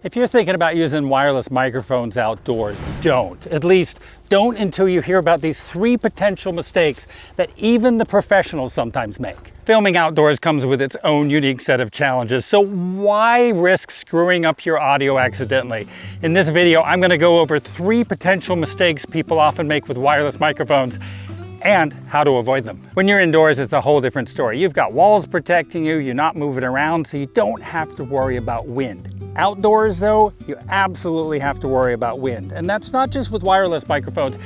If you're thinking about using wireless microphones outdoors, don't. At least don't until you hear about these 3 potential mistakes that even the professionals sometimes make. Filming outdoors comes with its own unique set of challenges, so why risk screwing up your audio accidentally? In this video, I'm going to go over 3 potential mistakes people often make with wireless microphones and how to avoid them. When you're indoors, it's a whole different story. You've got walls protecting you, you're not moving around, so you don't have to worry about wind. Outdoors though, you absolutely have to worry about wind. And that's not just with wireless microphones,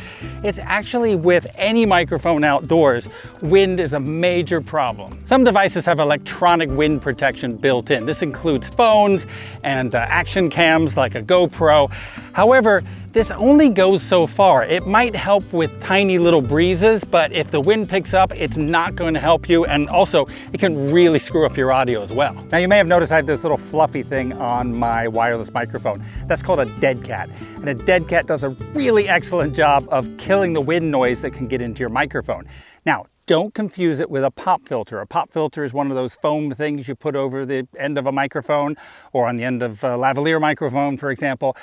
it's actually with any microphone outdoors. Wind is a major problem. Some devices have electronic wind protection built in. This includes phones and action cams like a GoPro. However, this only goes so far. It might help with tiny little breezes, but if the wind picks up, it's not going to help you, and also it can really screw up your audio as well. Now you may have noticed I have this little fluffy thing on my wireless microphone. That's called a dead cat, and a dead cat does a really excellent job of killing the wind noise that can get into your microphone. Now, don't confuse it with a pop filter. A pop filter is one of those foam things you put over the end of a microphone or on the end of a lavalier microphone, for example.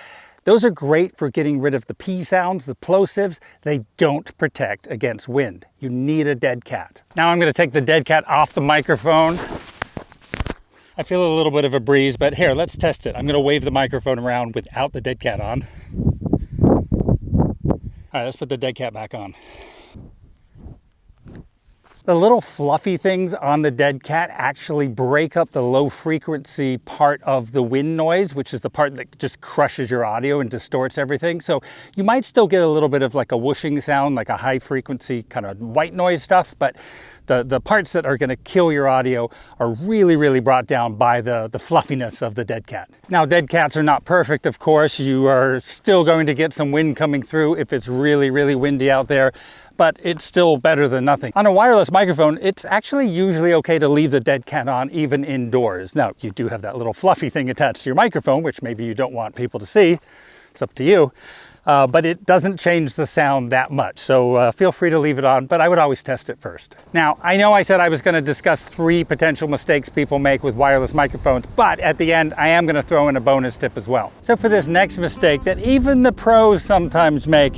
Those are great for getting rid of the P sounds, the plosives. They don't protect against wind. You need a dead cat. Now I'm going to take the dead cat off the microphone. I feel a little bit of a breeze, but here, let's test it. I'm going to wave the microphone around without the dead cat on. All right, let's put the dead cat back on. The little fluffy things on the dead cat actually break up the low frequency part of the wind noise, which is the part that just crushes your audio and distorts everything. So you might still get a little bit of like a whooshing sound, like a high frequency kind of white noise stuff, but the parts that are going to kill your audio are really brought down by the fluffiness of the dead cat. Now, dead cats are not perfect, of course. You are still going to get some wind coming through if it's really windy out there, but it's still better than nothing. On a wireless microphone, it's actually usually okay to leave the dead cat on even indoors. Now, you do have that little fluffy thing attached to your microphone, which maybe you don't want people to see. It's up to you. But it doesn't change the sound that much, so feel free to leave it on, but I would always test it first. Now, I know I said I was going to discuss 3 potential mistakes people make with wireless microphones, but at the end, I am going to throw in a bonus tip as well. So for this next mistake that even the pros sometimes make,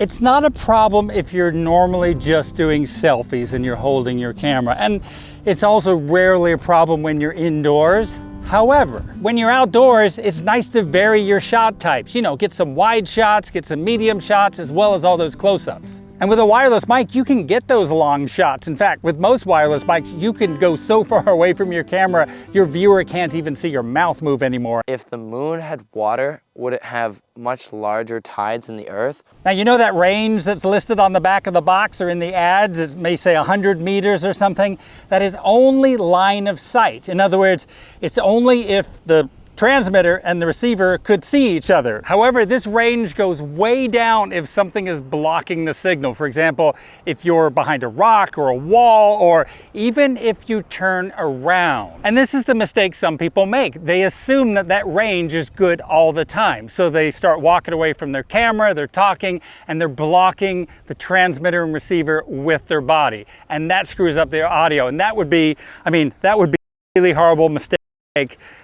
it's not a problem if you're normally just doing selfies and you're holding your camera, and it's also rarely a problem when you're indoors. However, when you're outdoors, it's nice to vary your shot types. You know, get some wide shots, get some medium shots, as well as all those close-ups. And with a wireless mic, you can get those long shots. In fact, with most wireless mics, you can go so far away from your camera, your viewer can't even see your mouth move anymore. If the moon had water, would it have much larger tides than the Earth? Now, you know that range that's listed on the back of the box or in the ads? It may say 100 meters or something. That is only line of sight. In other words, it's only if the transmitter and the receiver could see each other. However, this range goes way down if something is blocking the signal. For example, if you're behind a rock or a wall, or even if you turn around. And this is the mistake some people make. They assume that that range is good all the time. So they start walking away from their camera, they're talking, and they're blocking the transmitter and receiver with their body. And that screws up their audio. And that would be, that would be a really horrible mistake,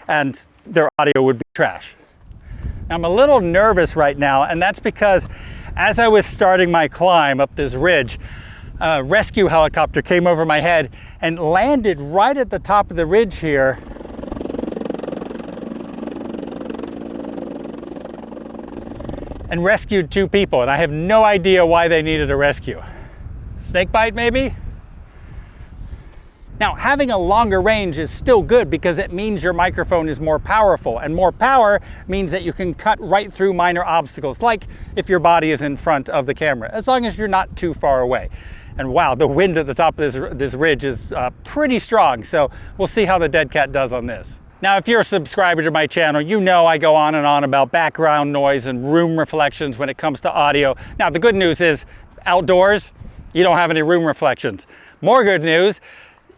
and their audio would be trash. I'm a little nervous right now, and that's because as I was starting my climb up this ridge, a rescue helicopter came over my head and landed right at the top of the ridge here. And rescued 2 people, and I have no idea why they needed a rescue. Snake bite, maybe? Now, having a longer range is still good because it means your microphone is more powerful, and more power means that you can cut right through minor obstacles, like if your body is in front of the camera, as long as you're not too far away. And wow, the wind at the top of this ridge is pretty strong, so we'll see how the dead cat does on this. Now, if you're a subscriber to my channel, you know I go on and on about background noise and room reflections when it comes to audio. Now, the good news is, outdoors, you don't have any room reflections. More good news,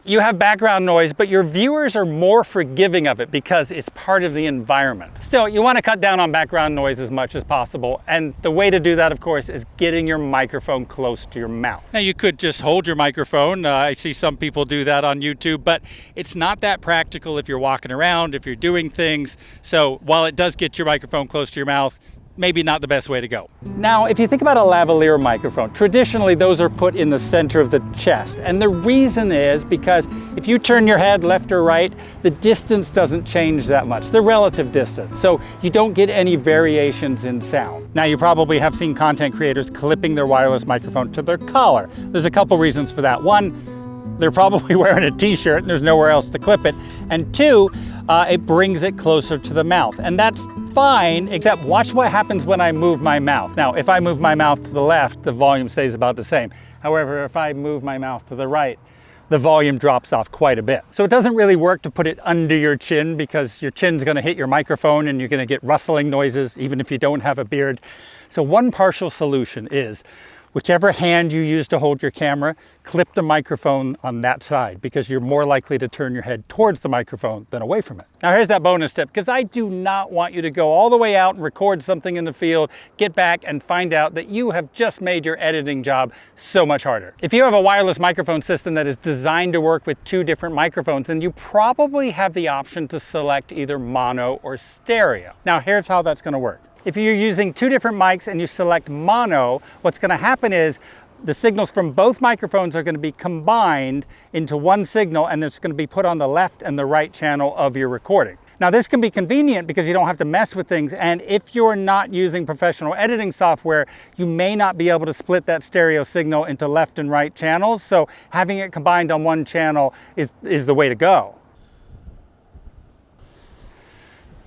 You have background noise, but your viewers are more forgiving of it because it's part of the environment. Still, you want to cut down on background noise as much as possible, and the way to do that, of course, is getting your microphone close to your mouth. Now, you could just hold your microphone. I see some people do that on YouTube, but it's not that practical if you're walking around, if you're doing things. So while it does get your microphone close to your mouth, maybe not the best way to go. Now, if you think about a lavalier microphone, traditionally those are put in the center of the chest. And the reason is because if you turn your head left or right, the distance doesn't change that much, the relative distance. So you don't get any variations in sound. Now, you probably have seen content creators clipping their wireless microphone to their collar. There's a couple reasons for that. One, they're probably wearing a t-shirt and there's nowhere else to clip it. And two, it brings it closer to the mouth. And that's fine, except watch what happens when I move my mouth. Now, if I move my mouth to the left, the volume stays about the same. However, if I move my mouth to the right, the volume drops off quite a bit. So it doesn't really work to put it under your chin because your chin's gonna hit your microphone and you're gonna get rustling noises even if you don't have a beard. So one partial solution is whichever hand you use to hold your camera, clip the microphone on that side because you're more likely to turn your head towards the microphone than away from it. Now here's that bonus tip, because I do not want you to go all the way out and record something in the field, get back and find out that you have just made your editing job so much harder. If you have a wireless microphone system that is designed to work with two different microphones, then you probably have the option to select either mono or stereo. Now here's how that's gonna work. If you're using two different mics and you select mono, what's gonna happen is the signals from both microphones are gonna be combined into one signal, and it's gonna be put on the left and the right channel of your recording. Now this can be convenient because you don't have to mess with things, and if you're not using professional editing software, you may not be able to split that stereo signal into left and right channels, so having it combined on one channel is the way to go.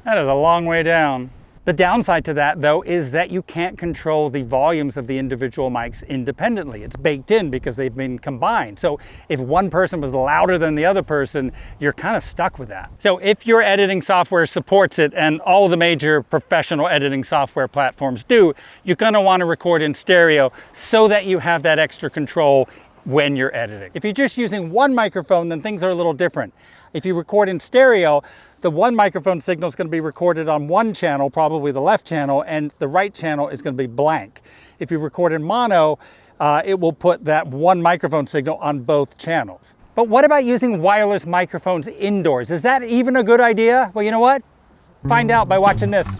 That is a long way down. The downside to that, though, is that you can't control the volumes of the individual mics independently. It's baked in because they've been combined. So if one person was louder than the other person, you're kind of stuck with that. So if your editing software supports it, and all of the major professional editing software platforms do, you're going to want to record in stereo so that you have that extra control when you're editing. If you're just using one microphone, then things are a little different. If you record in stereo, the one microphone signal is going to be recorded on one channel, probably the left channel, and the right channel is going to be blank. If you record in mono, it will put that one microphone signal on both channels. But what about using wireless microphones indoors? Is that even a good idea? Well, you know what? Find out by watching this.